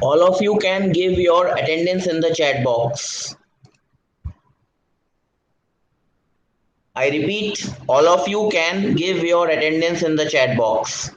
All of you can give your attendance in the chat box. I repeat, all of you can give your attendance in the chat box.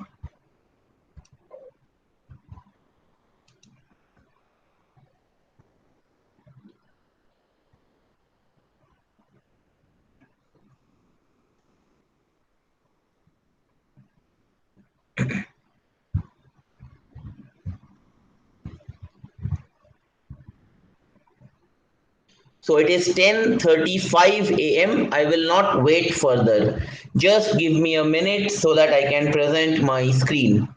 So it is 10:35 a.m. I will not wait further. Just give me a minute so that I can present my screen.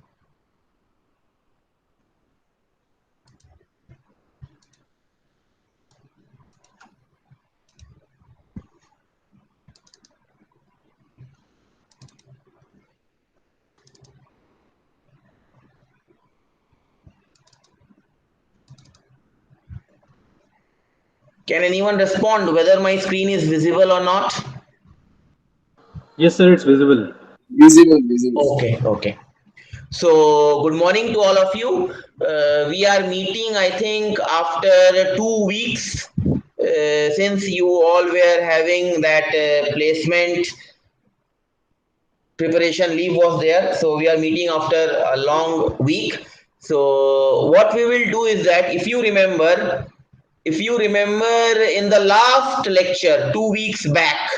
Can anyone respond whether my screen is visible or not? Yes, sir, it's visible. Visible, visible. Okay, okay. So, good morning to all of you. We are meeting, I think, after 2 weeks since you all were having that placement preparation leave was there. So, we are meeting after a long week. So, what we will do is that if you remember in the last lecture 2 weeks back,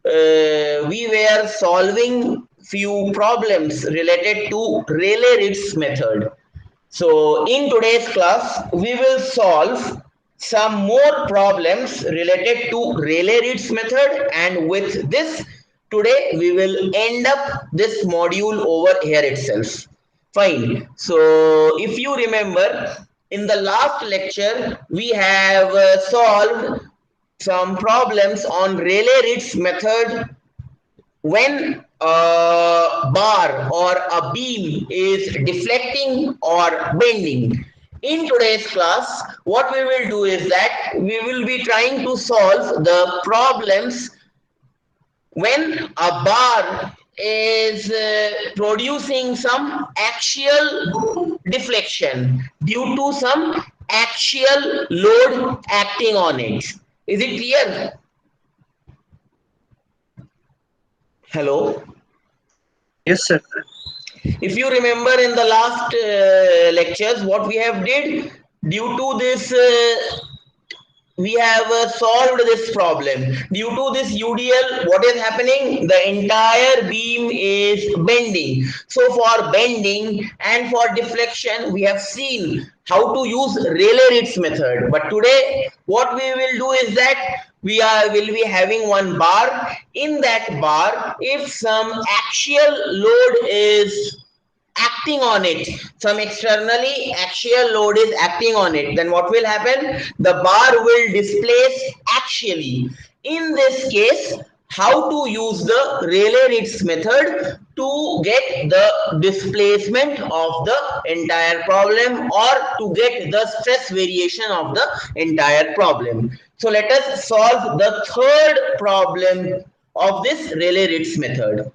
we were solving few problems related to Rayleigh-Ritz method. So in today's class, we will solve some more problems related to Rayleigh-Ritz method, and with this, today we will end up this module over here itself. Fine. So if you remember, in the last lecture, we have solved some problems on Rayleigh-Ritz method when a bar or a beam is deflecting or bending. In today's class, what we will do is that we will be trying to solve the problems when a bar is producing some axial deflection due to some axial load acting on it. Is it clear? Hello? Yes, sir. If you remember in the last lectures, what we have did, due to this we have solved this problem. Due to this UDL, what is happening? The entire beam is bending. So for bending and for deflection, we have seen how to use Rayleigh-Ritz method. But today, what we will do is that will be having one bar. In that bar, if some axial load is acting on it, some externally axial load is acting on it, then what will happen? The bar will displace axially. In this case, how to use the Rayleigh-Ritz method to get the displacement of the entire problem, or to get the stress variation of the entire problem. So let us solve the third problem of this Rayleigh-Ritz method.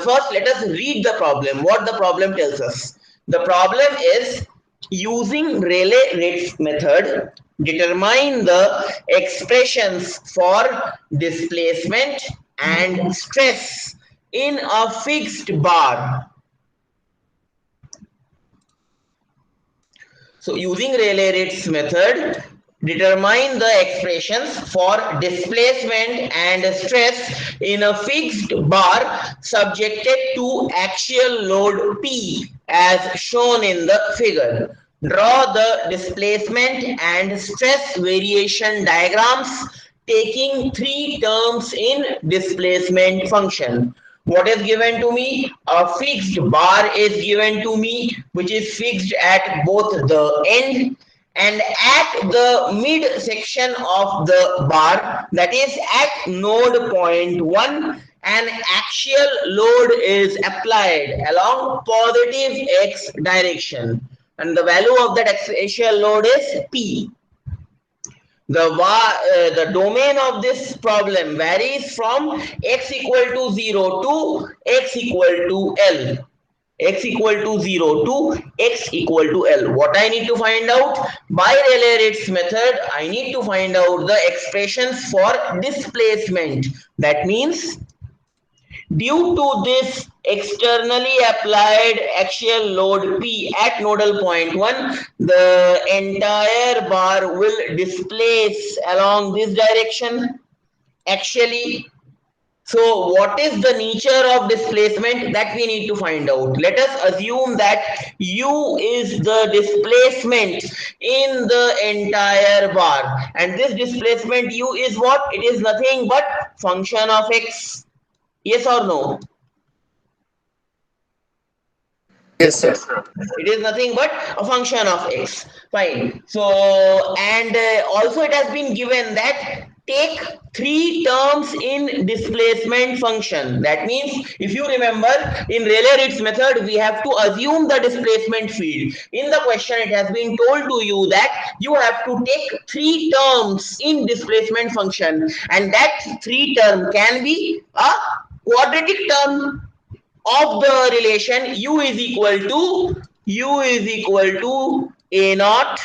First, let us read the problem. What the problem tells us. The problem is, using Rayleigh-Ritz method, determine the expressions for displacement and stress in a fixed bar. So using Rayleigh-Ritz method, determine the expressions for displacement and stress in a fixed bar subjected to axial load P as shown in the figure. Draw the displacement and stress variation diagrams taking three terms in displacement function. What is given to me? A fixed bar is given to me, which is fixed at both the end and at the mid section of the bar, that is at node point 1. An axial load is applied along positive x direction, and the value of that axial load is P. The domain of this problem varies from x equal to 0 to x equal to L. x equal to 0 to x equal to L. What I need to find out? By Rayleigh-Ritz method, I need to find out the expressions for displacement. That means due to this externally applied axial load P at nodal point 1, the entire bar will displace along this direction axially. So what is the nature of displacement that we need to find out? Let us assume that U is the displacement in the entire bar, and this displacement U is what? It is nothing but function of x. Yes or no? Yes, sir. It is nothing but a function of x. Fine. So, and also it has been given that take three terms in displacement function. That means if you remember in Rayleigh-Ritz method, we have to assume the displacement field. In the question, it has been told to you that you have to take three terms in displacement function, and that three term can be a quadratic term of the relation u is equal to a naught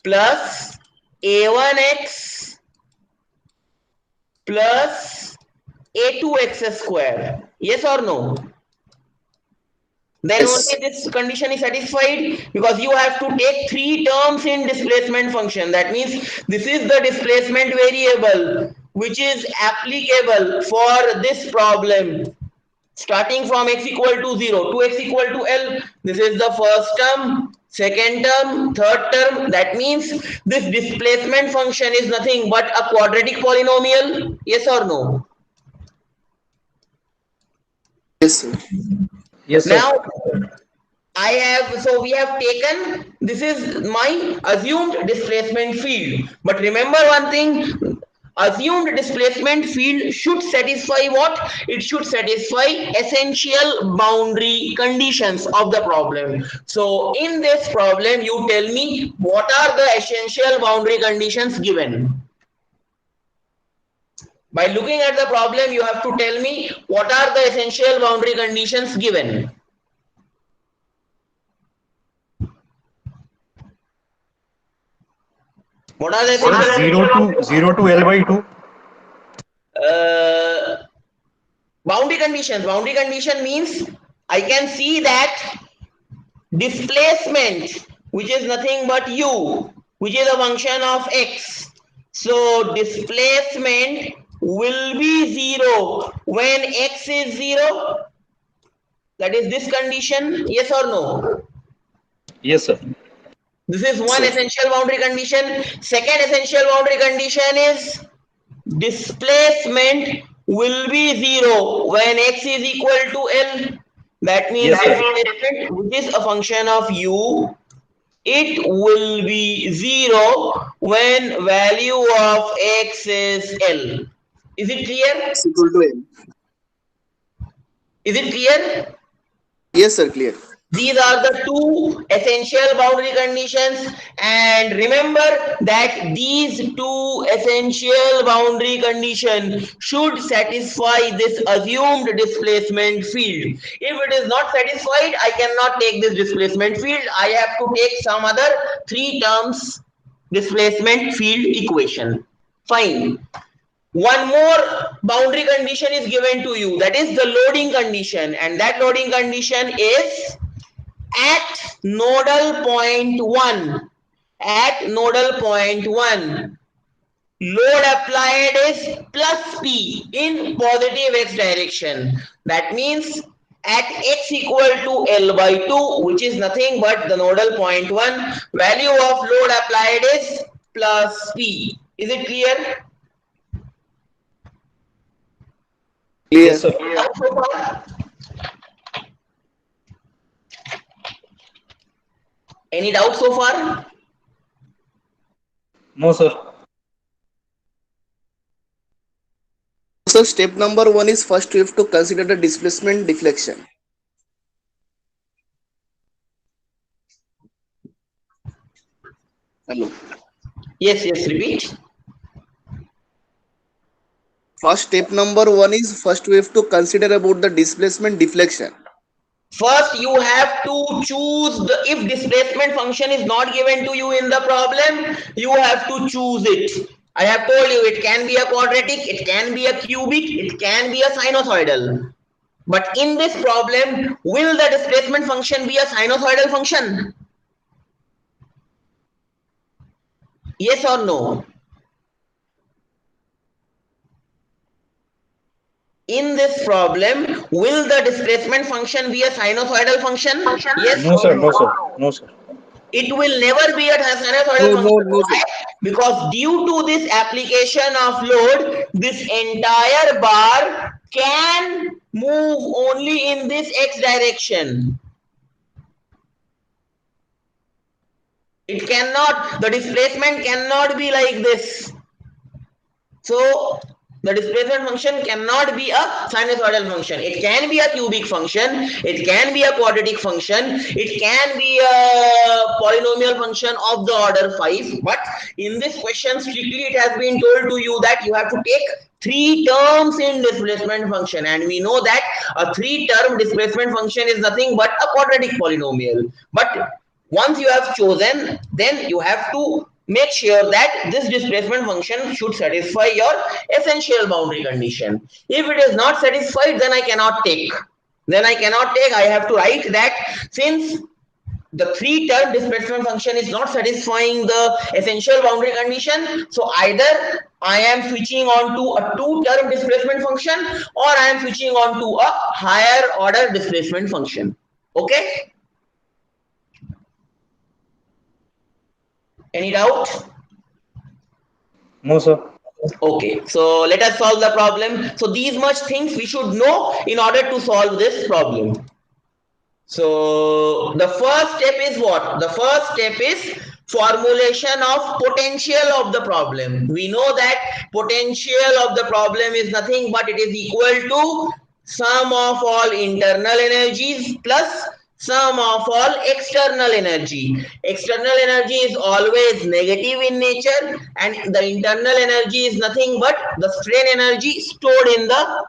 plus a1x plus a2x square. Yes or no? Then only Yes. this condition is satisfied, because you have to take three terms in displacement function. That means this is the displacement variable which is applicable for this problem, starting from x equal to 0 to x equal to L. This is the first term, second term, third term. That means this displacement function is nothing but a quadratic polynomial. Yes or no? Yes, sir. Yes, sir. Now so we have taken, this is my assumed displacement field. But remember one thing, assumed displacement field should satisfy what? It should satisfy essential boundary conditions of the problem. So in this problem, you tell me what are the essential boundary conditions given. By looking at the problem, you have to tell me what are the essential boundary conditions given. What are the Sir, essential 0 to L by 2. uh, boundary conditions? Boundary condition means I can see that displacement, which is nothing but u, which is a function of x. So displacement will be 0 when x is 0. That is this condition. Yes or no? Yes, sir. This is Yes, one sir. essential boundary condition. Second essential boundary condition is displacement will be 0 when x is equal to L. That means Yes, sir. displacement, which is a function of u, it will be 0 when value of x is L. Is it clear? X equal to L. Is it clear? Yes, sir, clear. These are the two essential boundary conditions, and remember that these two essential boundary conditions should satisfy this assumed displacement field. If it is not satisfied, I cannot take this displacement field. I have to take some other three terms displacement field equation. Fine. One more boundary condition is given to you, that is the loading condition, and that loading condition is at nodal point 1, load applied is plus P in positive x direction. That means at x equal to L by 2, which is nothing but the nodal point 1, value of load applied is plus P. Is it clear? Yes, Clear. sir. So far? Any doubt so far? No, sir. So step number one is first we have to consider the displacement deflection. Hello. Yes, yes, repeat. First step number one is first we have to consider about the displacement deflection. First, you have to choose the, if displacement function is not given to you in the problem, you have to choose it. I have told you it can be a quadratic, it can be a cubic, it can be a sinusoidal. But in this problem, will the displacement function be a sinusoidal function? Yes or no? In this problem, will the displacement function be a sinusoidal function? Yes No, or sir. no? No, sir. No, sir. It will never be a sinusoidal No, no, function. no, sir. Why? Because due to this application of load, this entire bar can move only in this x direction. It cannot, the displacement cannot be like this. So the displacement function cannot be a sinusoidal function. It can be a cubic function, it can be a quadratic function, it can be a polynomial function of the order 5. But in this question, strictly it has been told to you that you have to take three terms in displacement function, and we know that a three-term displacement function is nothing but a quadratic polynomial. But once you have chosen, then you have to make sure that this displacement function should satisfy your essential boundary condition. If it is not satisfied, then I cannot take. I have to write that since the three-term displacement function is not satisfying the essential boundary condition, so either I am switching on to a two-term displacement function, or I am switching on to a higher order displacement function. Okay? Any doubt? No, sir. Okay, so let us solve the problem. So these much things we should know in order to solve this problem. So the first step is what? The first step is formulation of potential of the problem. We know that potential of the problem is nothing but it is equal to sum of all internal energies plus sum of all external energy. External energy is always negative in nature, and the internal energy is nothing but the strain energy stored in the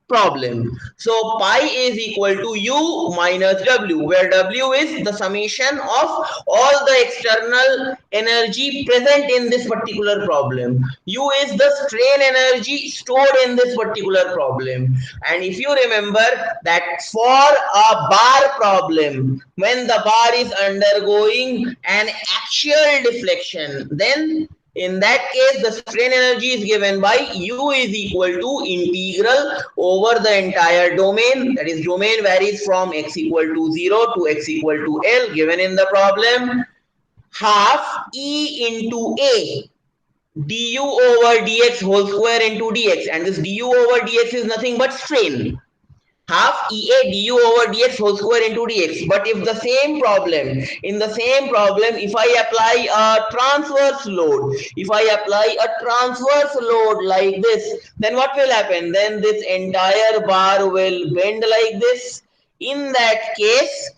problem. So pi is equal to u minus w, where w is the summation of all the external energy present in this particular problem. U is the strain energy stored in this particular problem. And if you remember that for a bar problem, when the bar is undergoing an axial deflection, then in that case, the strain energy is given by U is equal to integral over the entire domain. That is, domain varies from x equal to 0 to x equal to L given in the problem. Half E into A du over dx whole square into dx. And this du over dx is nothing but strain. Half EA du over dx whole square into dx. But if the same problem, in the same problem, if I apply a transverse load, like this, then what will happen? Then this entire bar will bend like this. In that case,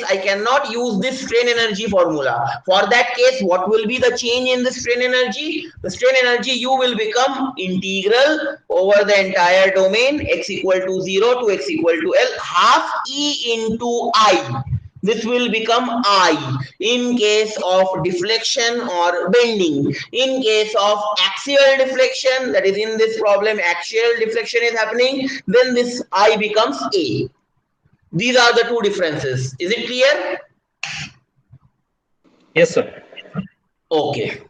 I cannot use this strain energy formula. For that case, what will be the change in the strain energy? The strain energy U will become integral over the entire domain x equal to 0 to x equal to L half E into I. This will become I in case of deflection or bending. In case of axial deflection, that is in this problem axial deflection is happening, then this I becomes A. These are the two differences. Is it clear? Yes, sir. Okay.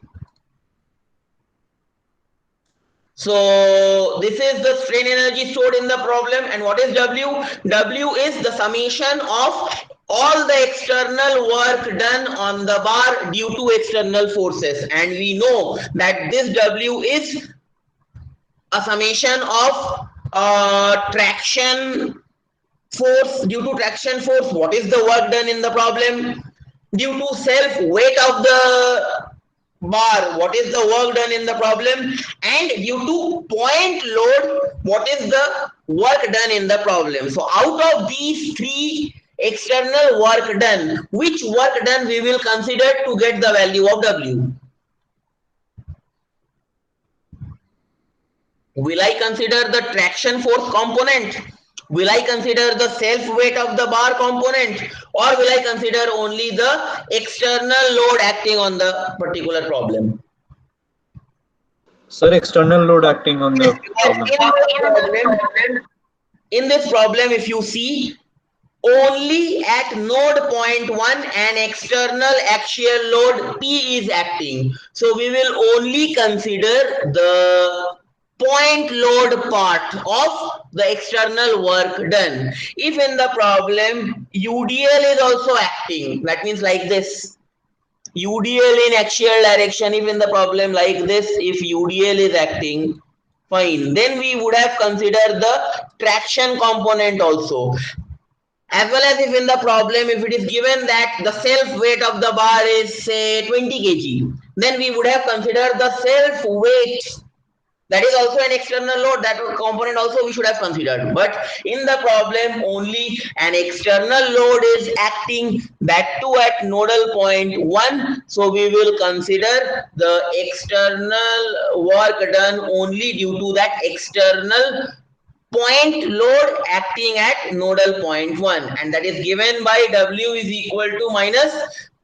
So this is the strain energy stored in the problem, and what is W? W is the summation of all the external work done on the bar due to external forces, and we know that this W is a summation of traction force. Due to traction force, what is the work done in the problem? Due to self weight of the bar, what is the work done in the problem? And due to point load, what is the work done in the problem? So out of these three external work done, which work done we will consider to get the value of W? Will I consider the traction force component? Will I consider the self weight of the bar component, or will I consider only the external load acting on the particular problem? Sir, external load acting on the problem. In this problem, if you see, only at node point 1 an external axial load P is acting. So we will only consider the point load part of the external work done. If in the problem UDL is also acting, that means like this. UDL in axial direction, if in the problem like this, if UDL is acting, fine. Then we would have considered the traction component also. As well as if in the problem, if it is given that the self weight of the bar is say 20 kg, then we would have considered the self weight. That is also an external load, that component also we should have considered. But in the problem, only an external load is acting, that too at nodal point 1. So we will consider the external work done only due to that external point load acting at nodal point 1, and that is given by W is equal to minus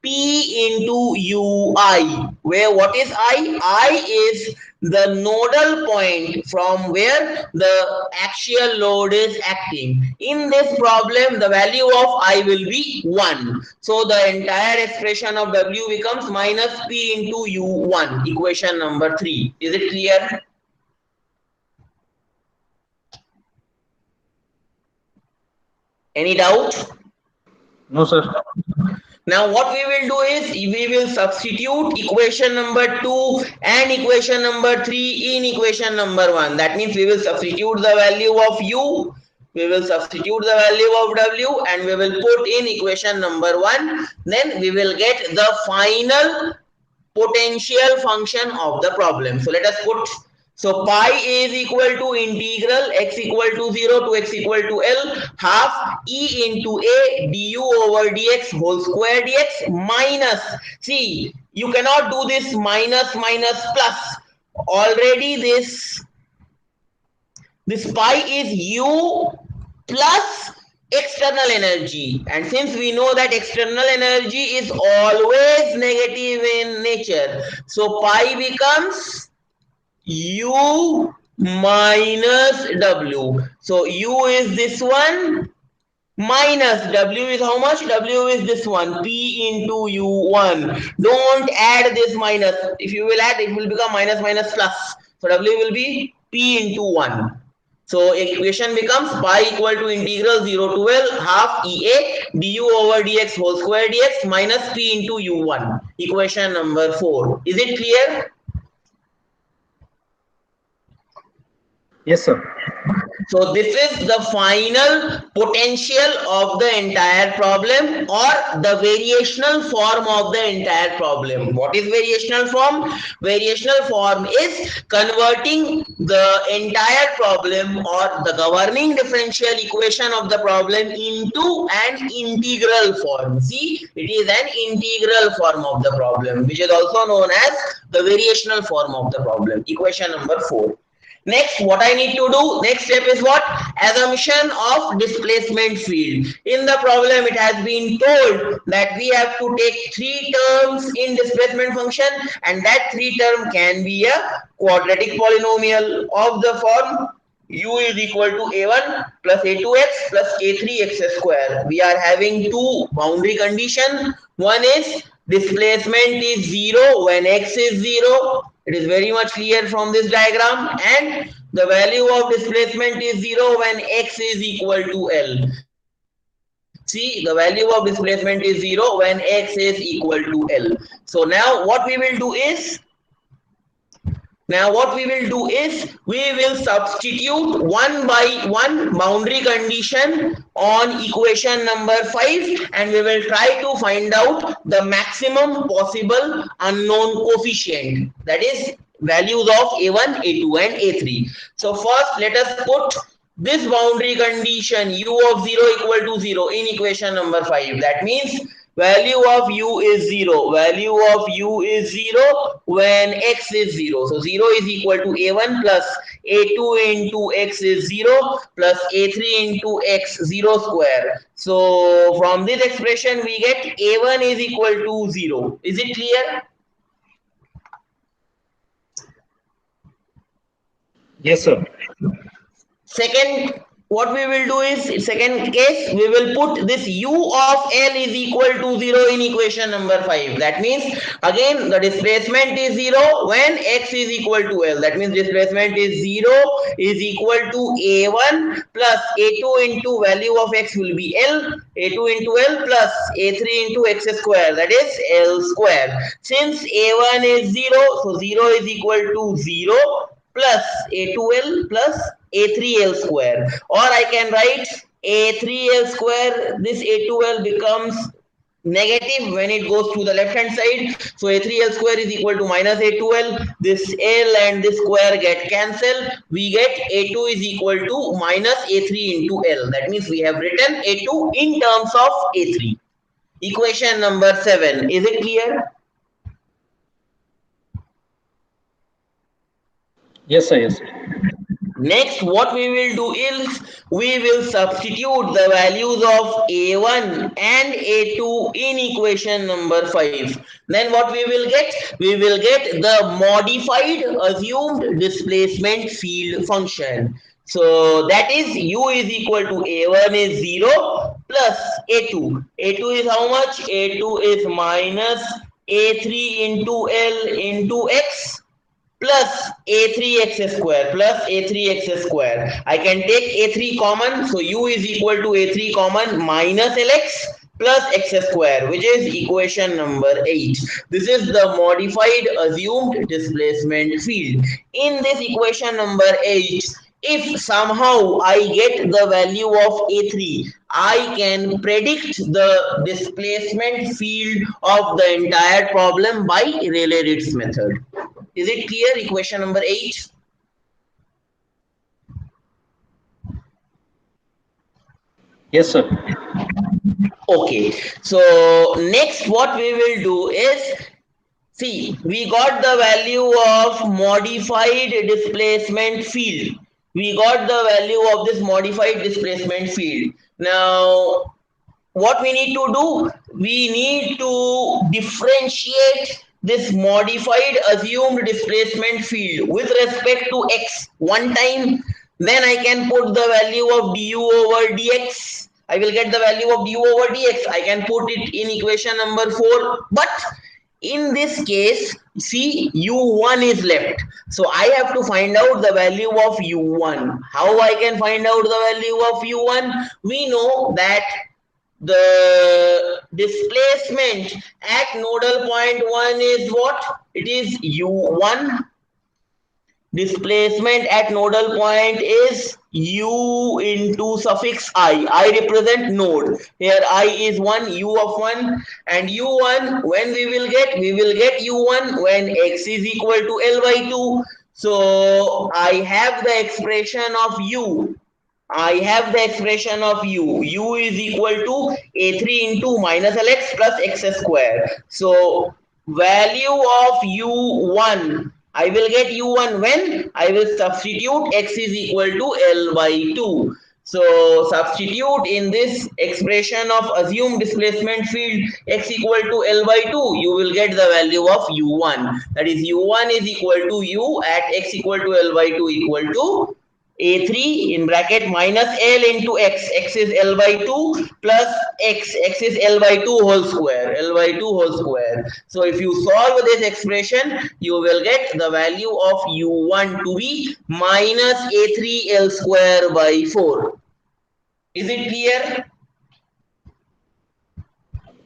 P into UI, where what is I? I is the nodal point from where the axial load is acting. In this problem, the value of I will be 1. So the entire expression of W becomes minus P into U1, equation number 3. Is it clear? Any doubt? No, sir. Now what we will do is we will substitute equation number 2 and equation number 3 in equation number 1. That means we will substitute the value of U, we will substitute the value of W, and we will put in equation number 1. Then we will get the final potential function of the problem. So let us put, so pi is equal to integral x equal to 0 to x equal to L half e into a du over dx whole square dx minus, see, you cannot do this minus minus plus, already this pi is u plus external energy, and since we know that external energy is always negative in nature, so pi becomes u minus w. So u is this one minus w is how much? W is this one, p into u1. Don't add this minus. If you will add, it will become minus minus plus. So w will be p into 1. So equation becomes pi equal to integral 0 to L half EA du over dx whole square dx minus p into u1. Equation number 4. Is it clear? Yes, sir. So this is the final potential of the entire problem, or the variational form of the entire problem. What is variational form? Variational form is converting the entire problem or the governing differential equation of the problem into an integral form. See, it is an integral form of the problem, which is also known as the variational form of the problem. Equation number 4. Next, what I need to do, next step is what? Assumption of displacement field. In the problem, it has been told that we have to take 3 terms in displacement function, and that 3 term can be a quadratic polynomial of the form u is equal to a1 plus a2x plus a3x square. We are having 2 boundary condition. One is displacement is 0 when x is 0. It is very much clear from this diagram, and the value of displacement is 0 when x is equal to L. See, the value of displacement is 0 when x is equal to L. So now what we will do is, we will substitute one by one boundary condition on equation number 5, and we will try to find out the maximum possible unknown coefficient, that is values of a1, a2 and a3. So first let us put this boundary condition u of 0 equal to 0 in equation number 5. That means value of u is 0. Value of u is 0 when x is 0. So 0 is equal to a1 plus a2 into x is 0 plus a3 into x 0 square. So from this expression we get a1 is equal to 0. Is it clear? Yes, sir. Second, what we will do is, second case, we will put this u of L is equal to 0 in equation number 5. That means again the displacement is 0 when x is equal to L. That means displacement is 0 is equal to a1 plus a2 into value of x will be L, a2 into L plus a3 into x square, that is L square. Since a1 is 0, so 0 is equal to 0 plus a2L plus a3L square, or I can write a3L square. This a2L becomes negative when it goes to the left hand side, so a3L square is equal to minus a2L. This L and this square get cancelled. We get a2 is equal to minus a3 into L. That means we have written a2 in terms of a3. Equation number 7. Is it clear? Yes, sir. Yes. Next, what we will do is we will substitute the values of a1 and a2 in equation number 5. Then what we will get? We will get the modified assumed displacement field function. So that is u is equal to a1 is 0 plus a2. A2 is how much? A2 is minus a3 into L into x plus a3x square plus a3x square. I can take a3 common, so u is equal to a3 common minus lx plus x square, which is equation number 8. This is the modified assumed displacement field. In this equation number 8, if somehow I get the value of a3, I can predict the displacement field of the entire problem by Rayleigh-Ritz method. Is it clear? Equation number 8. Yes, sir. Okay. So next what we will do is, see, we got the value of modified displacement field. We got the value of this modified displacement field. Now what we need to do? We need to differentiate this modified assumed displacement field with respect to x one time. Then I can put the value of du over dx. I will get the value of du over dx. I can put it in equation number 4. But in this case, see, u1 is left. So I have to find out the value of u1. How I can find out the value of u1? We know that the displacement at nodal point 1 is what? It is u1. Displacement at nodal point is u into suffix I. I represent node. Here I is 1, u of 1, and u1 when we will get? We will get u1 when x is equal to L by 2. So I have the expression of u. I have the expression of u. U is equal to a3 into minus lx plus x square. So value of u1, I will get u1 when I will substitute x is equal to L by 2. So substitute in this expression of assumed displacement field x equal to L by 2, you will get the value of u1. That is u1 is equal to u at x equal to L by 2 equal to a3 in bracket minus L into x. X is L by 2 plus x. X is L by 2 whole square. L by 2 whole square. So if you solve this expression, you will get the value of u1 to be minus a3 L square by 4. Is it clear?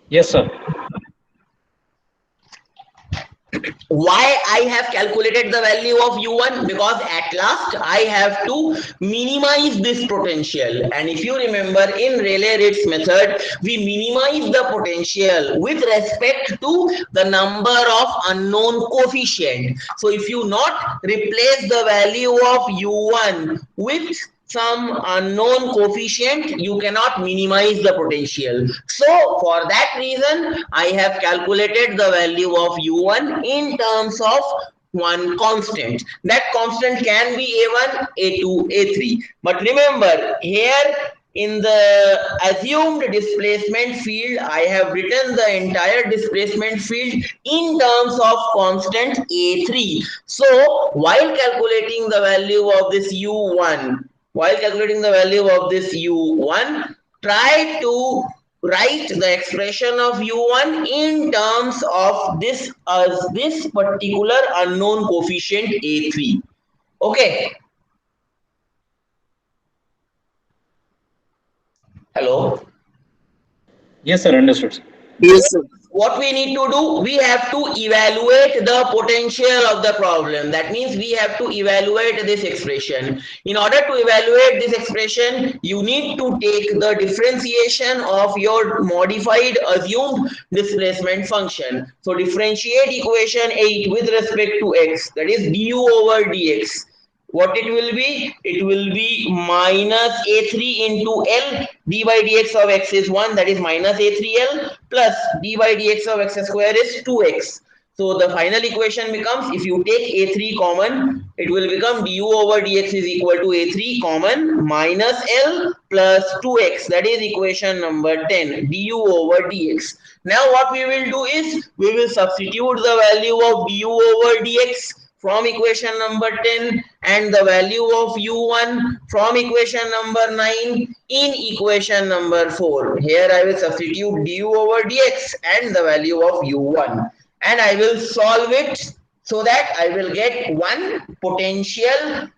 Yes, sir. Why I have calculated the value of u1? Because at last I have to minimize this potential, and if you remember in Rayleigh-Ritz method we minimize the potential with respect to the number of unknown coefficient. So if you not replace the value of u1 with some unknown coefficient, you cannot minimize the potential. So for that reason, I have calculated the value of U1 in terms of one constant. That constant can be A1, A2, A3. But remember, here in the assumed displacement field, I have written the entire displacement field in terms of constant A3. So while calculating the value of this U1, try to write the expression of U1 in terms of this as this particular unknown coefficient A3. Okay. Hello. Yes, sir. Understood, sir. Yes, sir. What we need to do, we have to evaluate the potential of the problem. That means we have to evaluate this expression. In order to evaluate this expression, you need to take the differentiation of your modified assumed displacement function. So differentiate equation 8 with respect to x, that is du over dx. What it will be? It will be minus a3 into L d by dx of x is 1, that is minus a3L, plus d by dx of x square is 2x. So the final equation becomes, if you take a3 common, it will become du over dx is equal to a3 common minus L plus 2x, that is equation number 10, du over dx. Now what we will do is, we will substitute the value of du over dx from equation number 10 and the value of u1 from equation number 9 in equation number 4. Here I will substitute du over dx and the value of u1, and I will solve it so that I will get one potential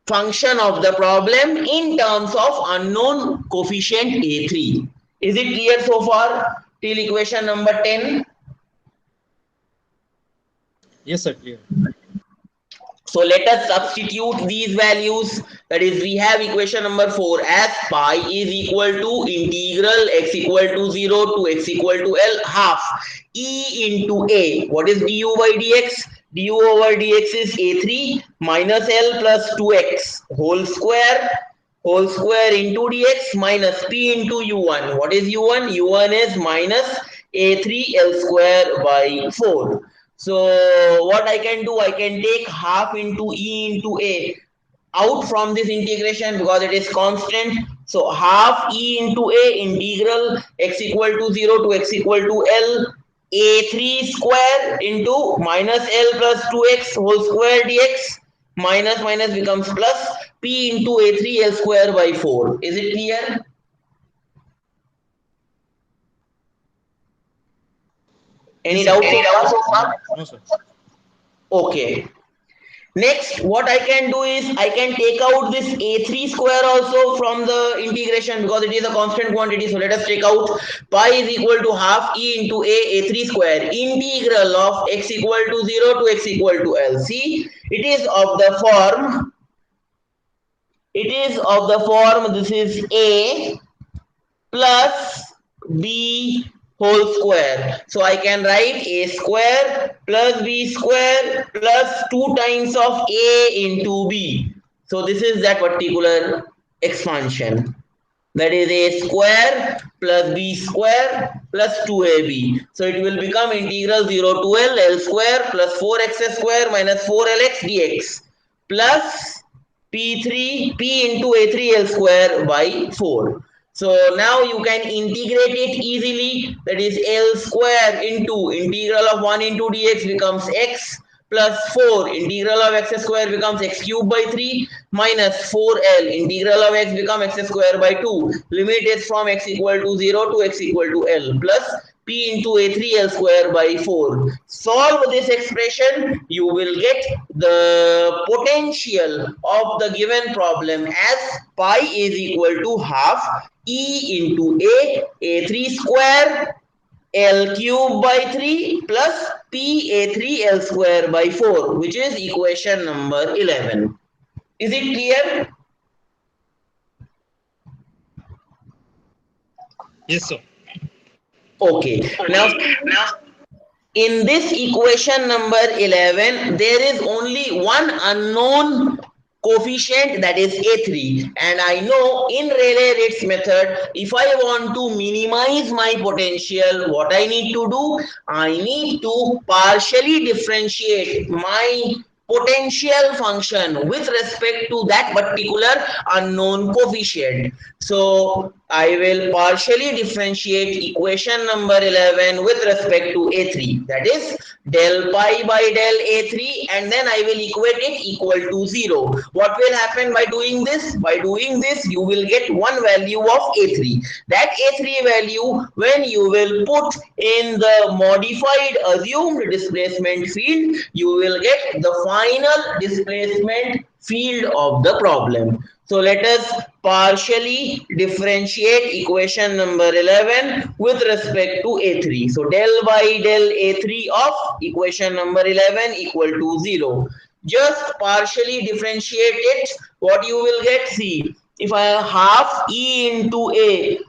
function of the problem in terms of unknown coefficient a3. Is it clear so far till equation number 10? Yes, sir. Clear. So let us substitute these values. That is, we have equation number 4 as pi is equal to integral x equal to 0 to x equal to L half e into a. What is du by dx? Du over dx is a3 minus L plus 2x whole square into dx minus p into u1. What is u1? u1 is minus a3 L square by 4. So what I can do, I can take half into e into a out from this integration because it is constant. So half e into a integral x equal to 0 to x equal to L a3 square into minus L plus 2x whole square dx minus minus becomes plus p into a3 L square by 4. Is it clear? Any Yes, sir. doubt so far? No, sir. Okay. Next, what I can do is I can take out this a3 square also from the integration because it is a constant quantity. So let us take out pi is equal to half e into a3 square integral of x equal to 0 to x equal to L. See, it is of the form this is a plus b whole square. So I can write a square plus b square plus 2 times of a into b. So this is that particular expansion. That is a square plus b square plus 2ab. So it will become integral 0 to L square plus 4x square minus 4lx dx plus p into a3 L square by 4. So now you can integrate it easily. That is L square into integral of 1 into dx becomes x plus 4 integral of x square becomes x cube by 3 minus 4L integral of x becomes x square by 2. Limit is from x equal to 0 to x equal to L plus p into a3L square by 4. Solve this expression, you will get the potential of the given problem as pi is equal to half e into a3 square L cube by 3 plus P A3 L square by 4, which is equation number 11. Is it clear? Yes, sir. Okay. Now, in this equation number 11, there is only one unknown coefficient, that is A3, and I know in Rayleigh-Ritz method, if I want to minimize my potential, what I need to do, I need to partially differentiate my potential function with respect to that particular unknown coefficient. So I will partially differentiate equation number 11 with respect to A3, that is del pi by del A3, and then I will equate it equal to 0. What will happen by doing this? By doing this, you will get one value of A3. That A3 value, when you will put in the modified assumed displacement field, you will get the final displacement field of the problem. So let us partially differentiate equation number 11 with respect to A3. So del by del A3 of equation number 11 equal to 0. Just partially differentiate it. What you will get, see, if I half E into A,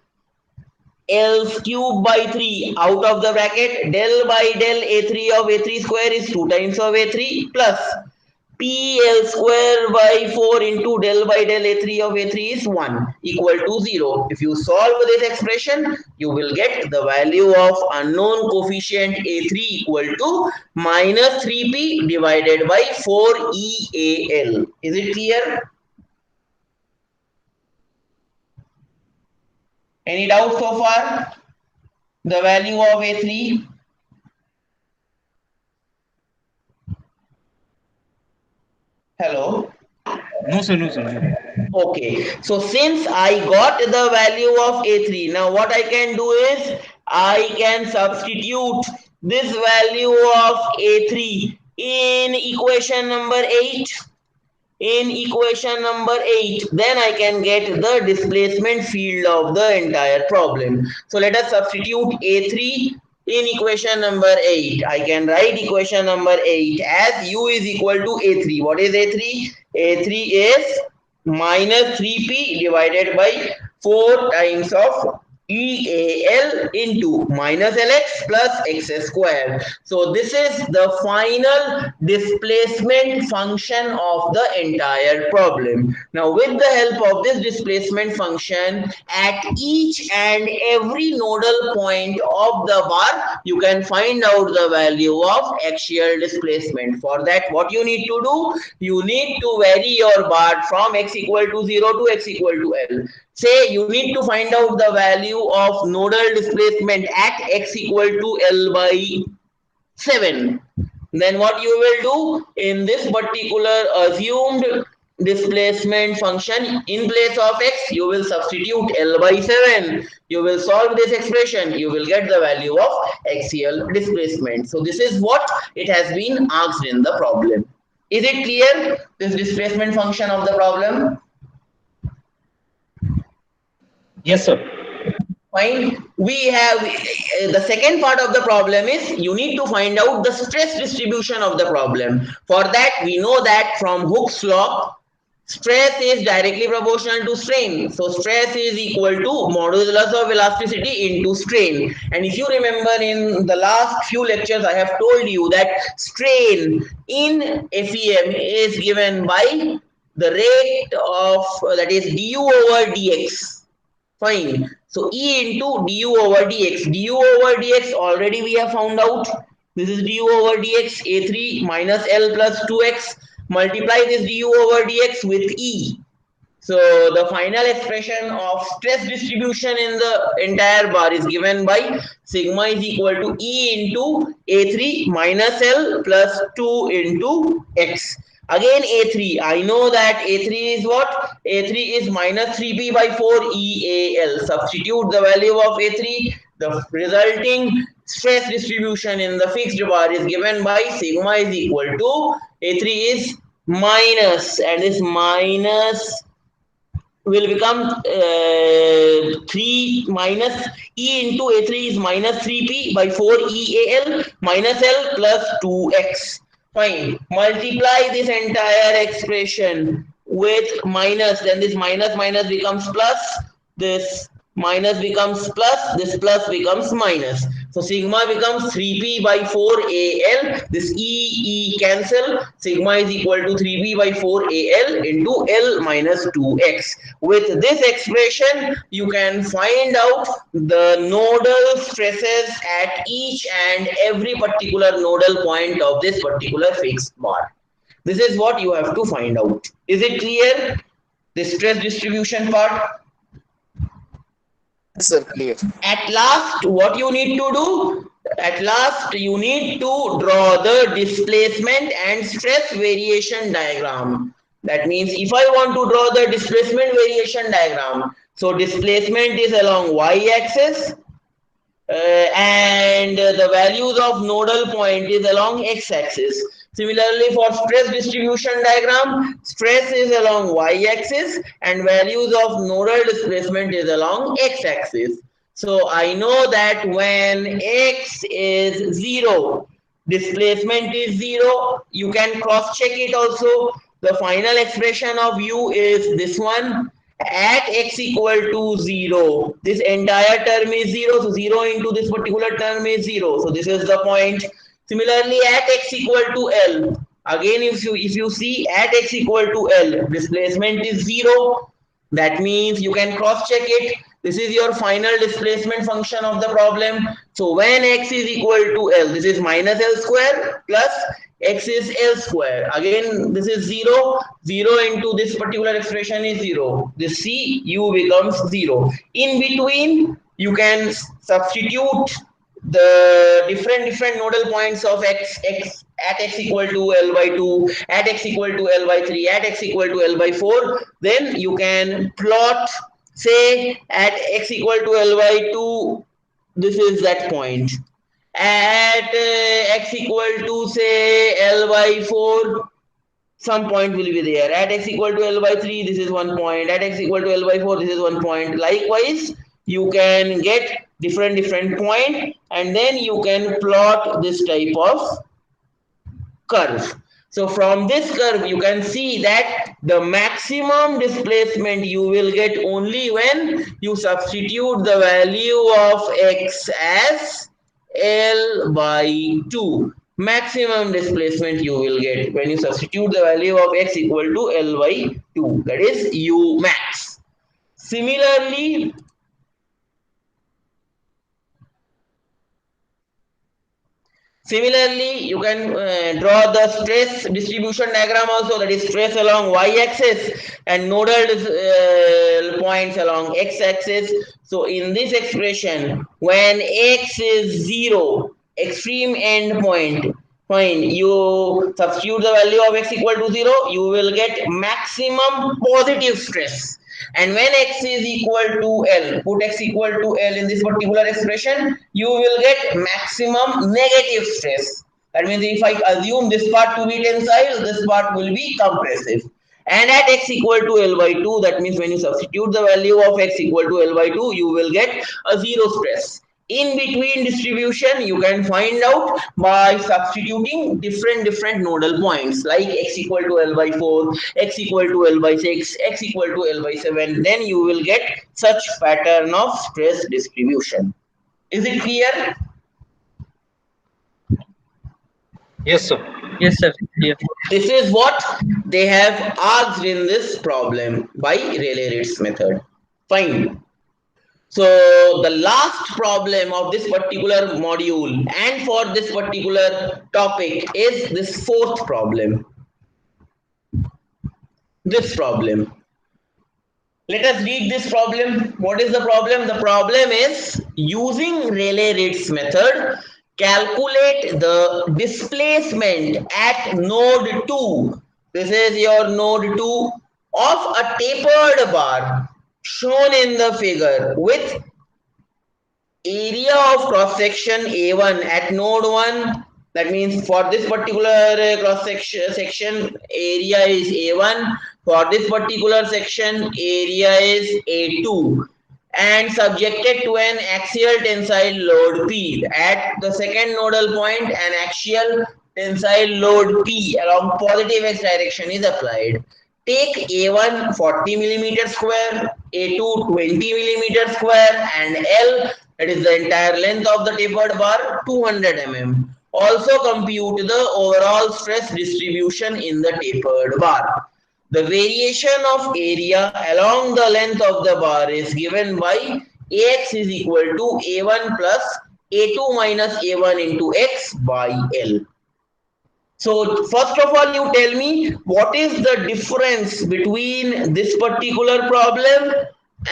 L cube by 3 out of the bracket, del by del A3 of A3 square is 2 times of A3 plus PL square by 4 into del by del A3 of A3 is 1 equal to 0. If you solve this expression, you will get the value of unknown coefficient A3 equal to minus 3P divided by 4EAL. Is it clear? Any doubt so far? The value of A3? Hello? No, sir. No, sir. No. Okay, so since I got the value of A3, now what I can do is I can substitute this value of A3 in equation number 8. In equation number 8, then I can get the displacement field of the entire problem. So let us substitute A3 in equation number 8. I can write equation number 8 as U is equal to A3. What is A3? A3 is minus 3P divided by 4 times of EAL into minus LX plus X square. So this is the final displacement function of the entire problem. Now with the help of this displacement function, at each and every nodal point of the bar, you can find out the value of axial displacement. For that, what you need to do? You need to vary your bar from x equal to 0 to x equal to L. Say you need to find out the value of nodal displacement at x equal to L by 7. Then what you will do in this particular assumed displacement function, in place of x you will substitute L by 7. You will solve this expression, you will get the value of axial displacement. So this is what it has been asked in the problem. Is it clear, this displacement function of the problem? Yes, sir. Fine. We have the second part of the problem is you need to find out the stress distribution of the problem. For that, we know that from Hooke's law, stress is directly proportional to strain. So stress is equal to modulus of elasticity into strain. And if you remember in the last few lectures, I have told you that strain in FEM is given by the rate of that is du over dx. Fine. So E into du over dx. Du over dx already we have found out. This is du over dx, A3 minus L plus 2x. Multiply this du over dx with E. So the final expression of stress distribution in the entire bar is given by sigma is equal to E into A3 minus L plus 2 into X. Again A3, I know that A3 is what? A3 is minus 3P by 4 EAL. Substitute the value of A3. The resulting stress distribution in the fixed bar is given by sigma is equal to A3 is minus, and this minus will become 3 minus E into A3 is minus 3P by 4 EAL minus L plus 2X. Fine. Multiply this entire expression with minus, then this minus minus becomes plus, this minus becomes plus, this plus becomes minus. So sigma becomes 3p by 4al. This E cancel. Sigma is equal to 3p by 4al into L minus 2x. With this expression, you can find out the nodal stresses at each and every particular nodal point of this particular fixed bar. This is what you have to find out. Is it clear? The stress distribution part. Yes, sir. Clear. At last, what you need to do? At last, you need to draw the displacement and stress variation diagram. That means if I want to draw the displacement variation diagram, so displacement is along y-axis, and the values of nodal point is along x-axis. Similarly, for stress distribution diagram, stress is along y-axis and values of nodal displacement is along x-axis. So I know that when x is 0, displacement is 0. You can cross check it also. The final expression of u is this one. At x equal to 0, this entire term is 0, so 0 into this particular term is 0, so this is the point. Similarly, at x equal to L, again if you see at x equal to L, displacement is 0. That means you can cross check it. This is your final displacement function of the problem. So when x is equal to L, this is minus L square plus x is L square. Again, this is 0. 0 into this particular expression is 0. This C u becomes 0. In between, you can substitute the different nodal points of x at x equal to L by 2, at x equal to L by 3, at x equal to L by 4. Then you can plot, say at x equal to L by 2, this is that point. At x equal to say L by 4, some point will be there. At x equal to L by 3, this is one point. At x equal to L by 4, this is one point. Likewise, you can get different point and then you can plot this type of curve. So from this curve, you can see that the maximum displacement you will get only when you substitute the value of x as L by 2. Maximum displacement you will get when you substitute the value of x equal to L by 2. That is u max. Similarly, you can draw the stress distribution diagram also, that is stress along y-axis and nodal points along x-axis. So in this expression, when x is 0, extreme end point, fine, you substitute the value of x equal to 0, you will get maximum positive stress. And when x is equal to L, put x equal to L in this particular expression, you will get maximum negative stress. That means if I assume this part to be tensile, this part will be compressive. And at x equal to L by 2, that means when you substitute the value of x equal to L by 2, you will get a zero stress. In between distribution, you can find out by substituting different nodal points like x equal to L by 4, x equal to L by 6, x equal to L by 7. Then you will get such pattern of stress distribution. Is it clear? Yes, sir. Yes, sir. Clear. This is what they have asked in this problem by Rayleigh-Ritz method. Fine. So the last problem of this particular module and for this particular topic is this fourth problem. This problem. Let us read this problem. What is the problem? The problem is using Rayleigh-Ritz method, calculate the displacement at node 2. This is your node 2 of a tapered bar shown in the figure with area of cross section A1 at node 1. That means for this particular cross section area is A1. For this particular section area is A2 and subjected to an axial tensile load P. At the second nodal point, an axial tensile load P along positive x direction is applied. Take A1 40 millimeter square, A2 20 millimeter square and L That is the entire length of the tapered bar, 200 mm. Also compute the overall stress distribution in the tapered bar. The variation of area along the length of the bar is given by Ax is equal to A1 plus A2 minus A1 into X by L. So first of all, you tell me what is the difference between this particular problem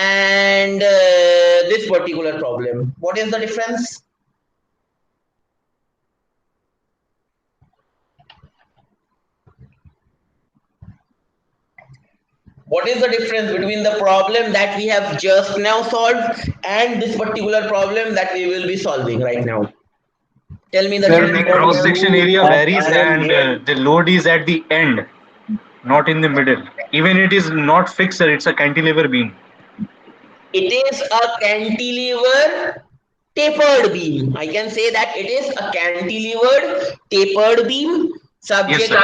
and this particular problem. What is the difference? What is the difference between the problem that we have just now solved and this particular problem that we will be solving right now? Tell me the Sir, Sir, the difference. that cross section you area have varies iron and made. the load is at the end, not in the middle. Even it is not fixed, sir, it's a cantilever beam. It is a cantilever tapered beam. I can say that it is a cantilevered tapered beam Yes, subjected sir.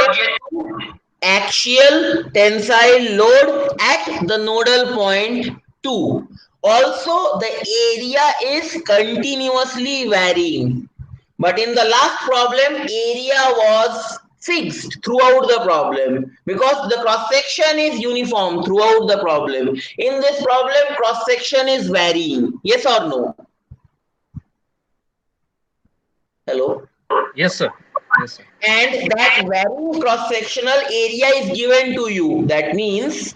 to axial tensile load at the nodal point 2. Also, the area is continuously varying. But in the last problem, area was fixed throughout the problem because the cross section is uniform throughout the problem. In this problem, cross section is varying. Yes or no? Hello? Yes, sir. Yes, sir. And that varying cross sectional area is given to you. That means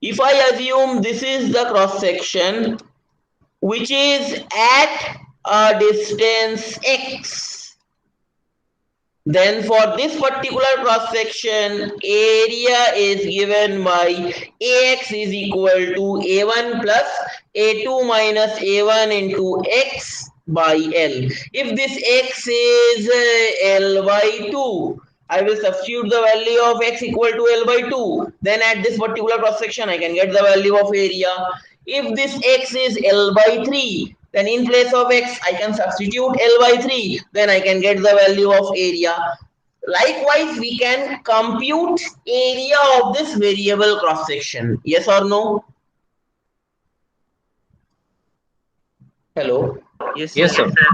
if I assume this is the cross section which is at a distance x, then for this particular cross section area is given by Ax is equal to A1 plus A2 minus A1 into X by L. If this X is L by 2, I will substitute the value of X equal to L by 2. Then at this particular cross section I can get the value of area. If this X is L by 3, then in place of X I can substitute L by 3, then I can get the value of area. Likewise, we can compute area of this variable cross section. Yes or no? Hello. Yes, Yes, sir. sir.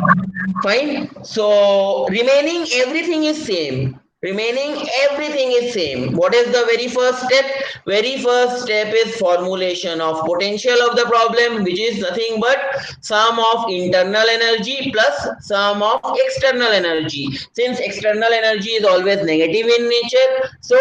Fine. So remaining everything is same. Remaining everything is same. What is the very first step? Very first step is formulation of potential of the problem, which is nothing but sum of internal energy plus sum of external energy. Since external energy is always negative in nature, so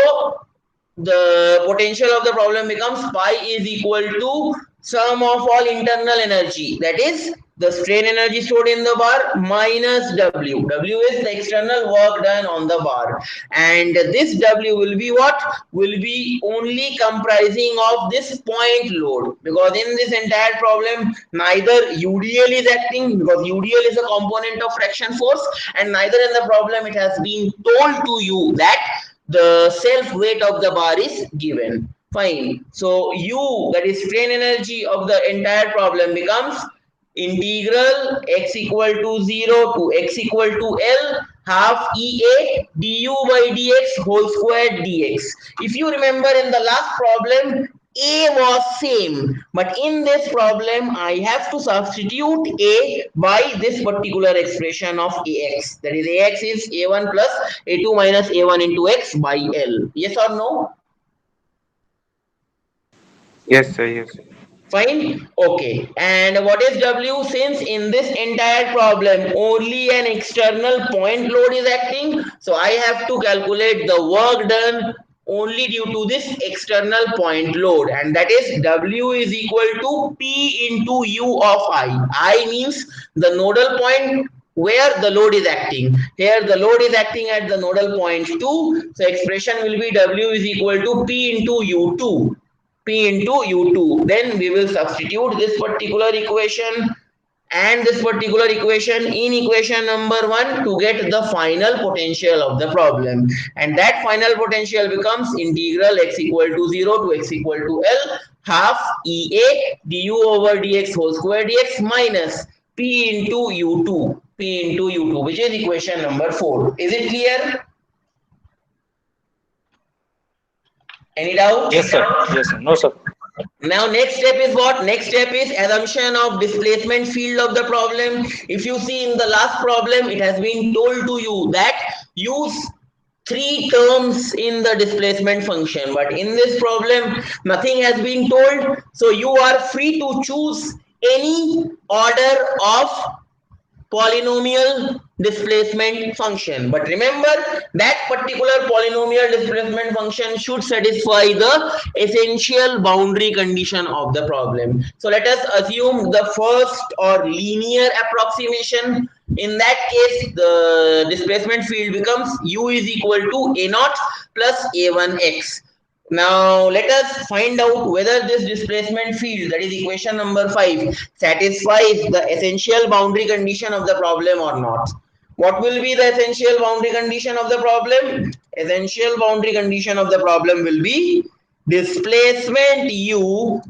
the potential of the problem becomes pi is equal to sum of all internal energy, that is the strain energy stored in the bar minus w. W is the external work done on the bar, and this w will be what? Will be only comprising of this point load, because in this entire problem neither UDL is acting, because UDL is a component of friction force, and neither in the problem it has been told to you that the self weight of the bar is given. Fine. So U, that is strain energy of the entire problem, becomes integral x equal to 0 to x equal to L half EA du by dx whole square dx. If you remember in the last problem, A was same, but in this problem I have to substitute A by this particular expression of AX. That is AX is A1 plus A2 minus A1 into X by L. Yes or no? Yes, sir. Yes. Fine. Okay. And what is W? Since in this entire problem only an external point load is acting, so I have to calculate the work done only due to this external point load, and that is W is equal to P into U of I. I means the nodal point where the load is acting. Here the load is acting at the nodal point 2, so expression will be W is equal to P into U2. P into U2. Then we will substitute this particular equation and this particular equation in equation number 1 to get the final potential of the problem. And that final potential becomes integral x equal to 0 to x equal to L half EA du over dx whole square dx minus P into U2. P into U2, which is equation number 4. Is it clear? Any Yes, doubts? sir. Yes, sir. No, sir. Now next step is what? Next step is assumption of displacement field of the problem. If you see in the last problem, it has been told to you that use three terms in the displacement function, but in this problem nothing has been told, so you are free to choose any order of polynomial displacement function. But remember that particular polynomial displacement function should satisfy the essential boundary condition of the problem. So let us assume the first or linear approximation. In that case, the displacement field becomes u is equal to a naught plus a1x. Now let us find out whether this displacement field, that is equation number 5, satisfies the essential boundary condition of the problem or not. What will be the essential boundary condition of the problem? Essential boundary condition of the problem will be displacement u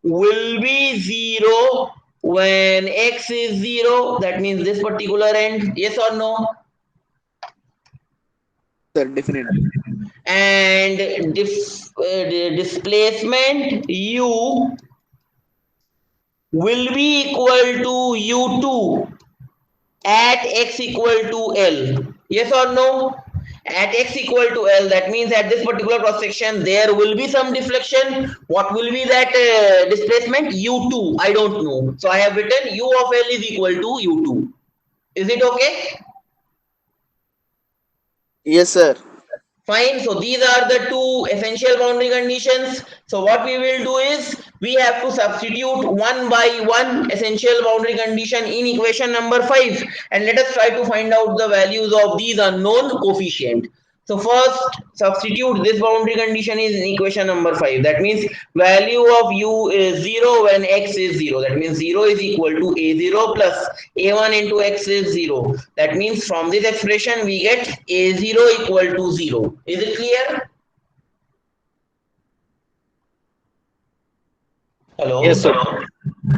will be 0 when x is 0. That means this particular end. Yes or no? Sir, definitely. And displacement u will be equal to u2 at x equal to L. Yes or no? At x equal to L, that means at this particular cross section there will be some deflection. What will be that displacement? U2. I don't know. So I have written u of L is equal to u2. Is it okay? Yes, sir. Fine. So these are the two essential boundary conditions. So what we will do is we have to substitute one by one essential boundary condition in equation number 5, and let us try to find out the values of these unknown coefficient. So first substitute this boundary condition is in equation number 5. That means value of u is 0 when x is 0. That means 0 is equal to a0 plus a1 into x is 0. That means from this expression we get a0 equal to 0. Is it clear? Yes, Hello? sir.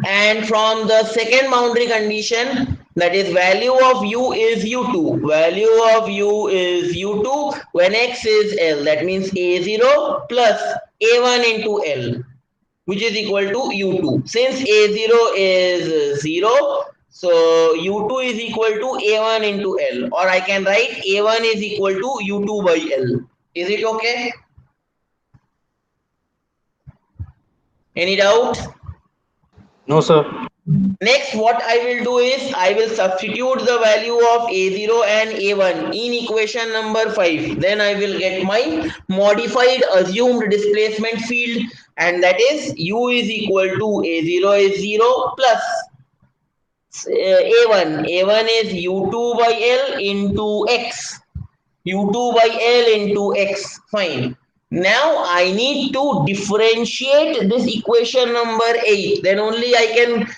And from the second boundary condition, that is value of u is u2. Value of u is u2 when x is L. That means a0 plus a1 into L, which is equal to u2. Since a0 is 0, so u2 is equal to a1 into L, or I can write a1 is equal to u2 by L. Is it okay? Any doubt? No, sir. Next, what I will do is I will substitute the value of a0 and a1 in equation number 5. Then I will get my modified assumed displacement field, and that is u is equal to a0 is 0 plus a1. A1 is u2 by L into x. u2 by L into x. Fine. Now I need to differentiate this equation number 8. Then only I can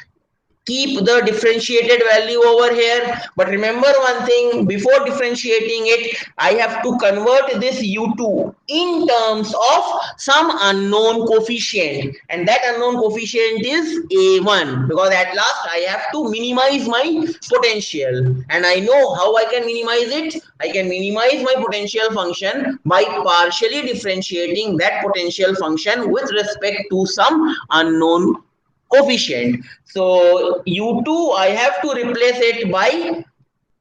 keep the differentiated value over here. But remember one thing, before differentiating it, I have to convert this u2 in terms of some unknown coefficient, and that unknown coefficient is a1, because at last I have to minimize my potential, and I know how I can minimize it. I can minimize my potential function by partially differentiating that potential function with respect to some unknown coefficient. So u2 I have to replace it by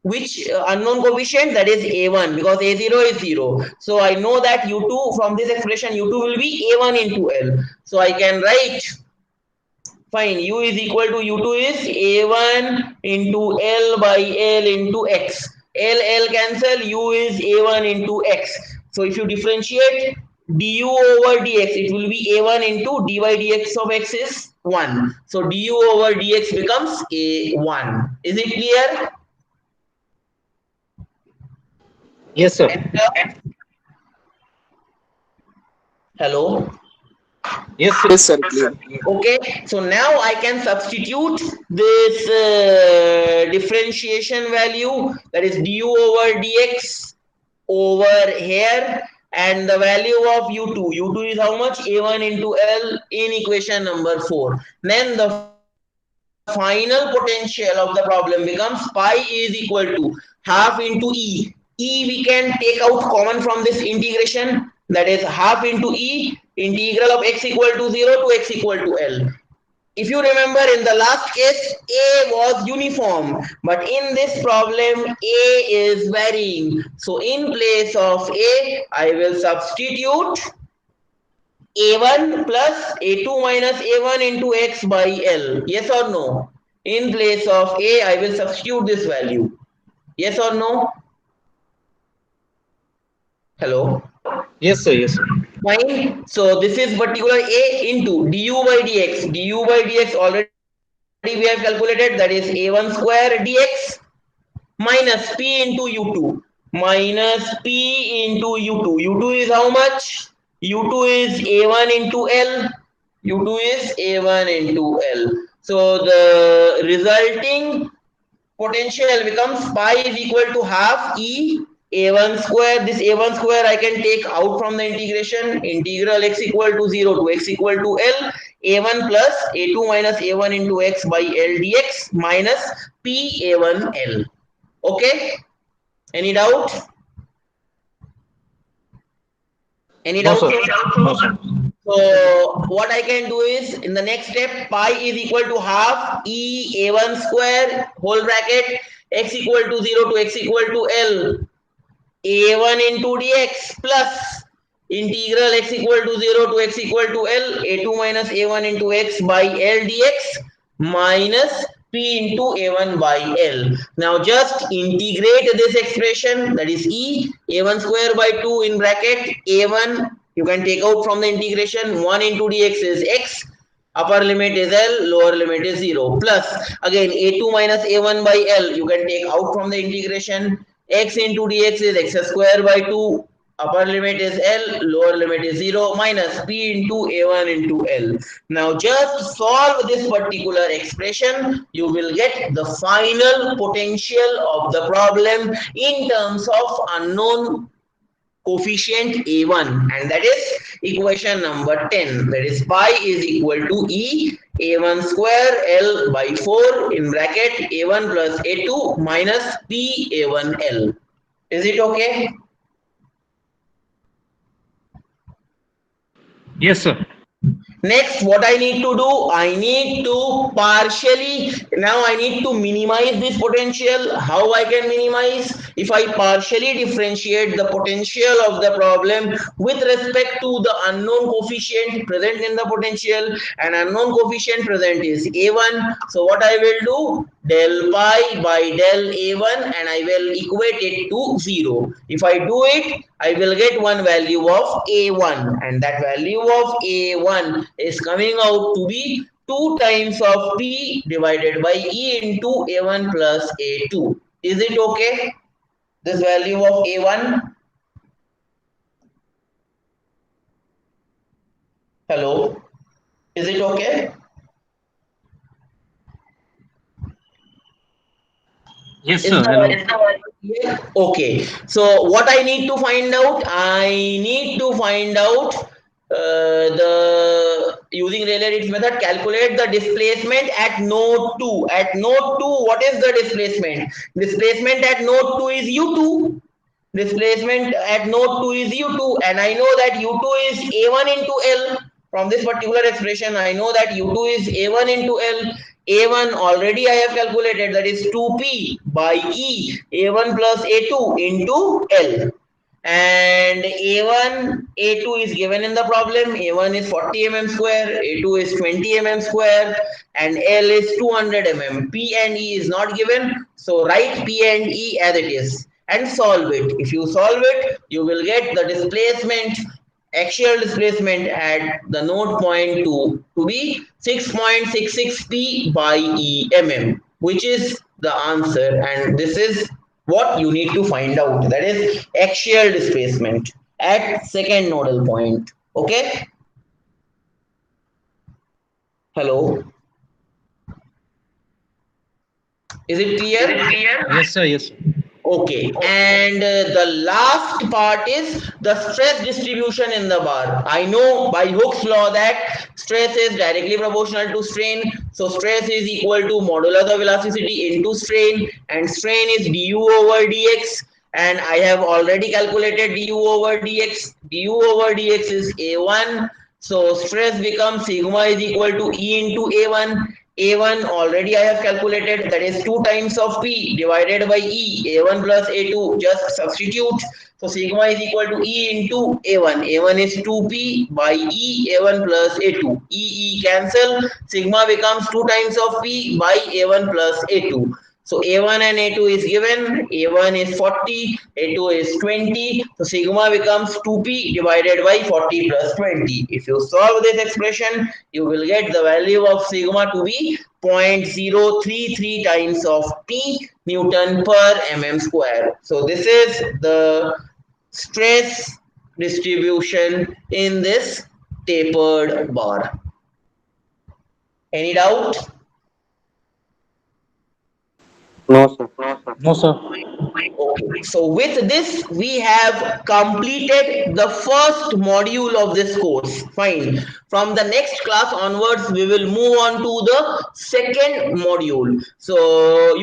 which unknown coefficient, that is a1, because a0 is 0. So I know that u2 from this expression u2 will be a1 into L. So I can write, fine, u is equal to u2 is a1 into L by L into x. L cancel, u is a1 into x. So if you differentiate du over dx, it will be a1 into dy dx of x is 1. So du over dx becomes a1. Is it clear? Yes, sir. Hello? Yes, sir. Yes, sir. Clear. Okay, so now I can substitute this differentiation value, that is du over dx over here, and the value of u2 is how much? A1 into L in equation number 4. Then the final potential of the problem becomes pi is equal to half into e we can take out common from this integration, that is half into e integral of x equal to 0 to x equal to L. If you remember, in the last case A was uniform, but in this problem A is varying. So in place of A I will substitute A1 plus A2 minus A1 into x by L. Yes or no? In place of A I will substitute this value. Yes or no? Hello? Yes, sir. Yes, sir. Fine. So this is particular A into du by dx. Du by dx already we have calculated, that is A1 square dx minus P into U2. Minus P into U2. U2 is how much? U2 is A1 into L. U2 is A1 into L. So the resulting potential becomes pi is equal to half E A1 square. This A1 square I can take out from the integration. Integral x equal to 0 to x equal to L. A1 plus A2 minus A1 into x by L dx minus P A1 L. Okay? Any doubt? Any No, doubt? sir. No, sir. So what I can do is, in the next step, pi is equal to half E A1 square whole bracket x equal to 0 to x equal to L A1 into dx plus integral x equal to 0 to x equal to L A2 minus A1 into x by L dx minus P into A1 by L. Now just integrate this expression, that is E A1 square by 2 in bracket A1 you can take out from the integration. 1 into dx is x, upper limit is L, lower limit is 0, plus again A2 minus A1 by L you can take out from the integration. X into dx is x square by 2, upper limit is L, lower limit is 0, minus P into A1 into L. Now just solve this particular expression, you will get the final potential of the problem in terms of unknown coefficient A1, and that is equation number 10, that is pi is equal to E A1 square L by 4 in bracket A1 plus A2 minus P A1 L. Is it okay? Yes, sir. Next, what I need to do, I need to partially, now I need to minimize this potential. How I can minimize? If I partially differentiate the potential of the problem with respect to the unknown coefficient present in the potential, and unknown coefficient present is A1. So what I will do, del pi by del A1, and I will equate it to 0. If I do it, I will get one value of A1, and that value of A1 is coming out to be 2 times of P divided by E into A1 plus A2. Is it okay? This value of A1? Hello? Is it okay? Yes, Is sir. Hello. the clear? Okay. So what I need to find out? I need to find out the using Rayleigh method, calculate the displacement at node 2. At node 2, what is the displacement? Displacement at node 2 is U2. Displacement at node 2 is U2, and I know that U2 is A1 into L. From this particular expression, I know that U2 is A1 into L. A1 already I have calculated, that is 2P by E A1 plus A2 into L. And A1, A2 is given in the problem. A1 is 40 mm square, A2 is 20 mm square, and L is 200 mm. P and E is not given, so write P and E as it is and solve it. If you solve it, you will get the displacement, axial displacement at the node point 2 to be 6.66 P by E mm, which is the answer, and this is what you need to find out, that is axial displacement at second nodal point. Okay, hello, is it clear? Yes, sir. Yes, sir. Okay, and the last part is the stress distribution in the bar. I know by Hooke's law that stress is directly proportional to strain. So stress is equal to modulus of elasticity into strain, and strain is du over dx. And I have already calculated du over dx. Du over dx is A1. So stress becomes sigma is equal to E into A1. A1 already I have calculated, that is 2 times of P divided by E. A1 plus A2, just substitute. So sigma is equal to E into A1. A1 is 2P by E, A1 plus A2. E cancel. Sigma becomes 2 times of P by A1 plus A2. So A1 and A2 is given. A1 is 40, A2 is 20. So sigma becomes 2P divided by 40 plus 20. If you solve this expression, you will get the value of sigma to be 0.033 times of P Newton per mm square. So this is the stress distribution in this tapered bar. Any doubt? No, sir. No, sir. Okay, so with this, we have completed the first module of this course. Fine. From the next class onwards, we will move on to the second module. So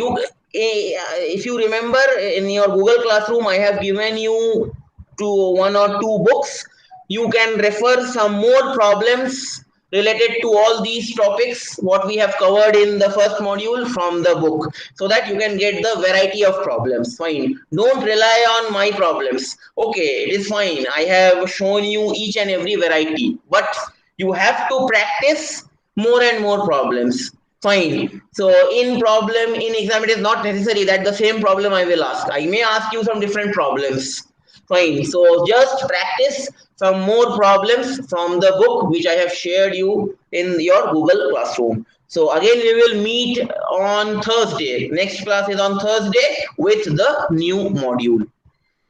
if you remember in your Google Classroom, I have given you to one or two books. You can refer some more problems related to all these topics what we have covered in the first module from the book, so that you can get the variety of problems. Fine, don't rely on my problems. Okay, it is fine, I have shown you each and every variety, but you have to practice more and more problems. Fine. So in exam, it is not necessary that the same problem I will ask. I may ask you some different problems. Fine. So just practice some more problems from the book which I have shared you in your Google Classroom. So again, we will meet on Thursday. Next class is on Thursday with the new module.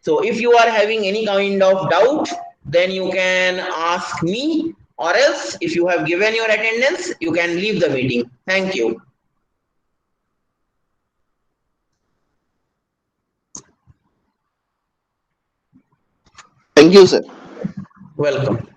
So if you are having any kind of doubt, then you can ask me, or else if you have given your attendance, you can leave the meeting. Thank you. Thank you, sir. Welcome.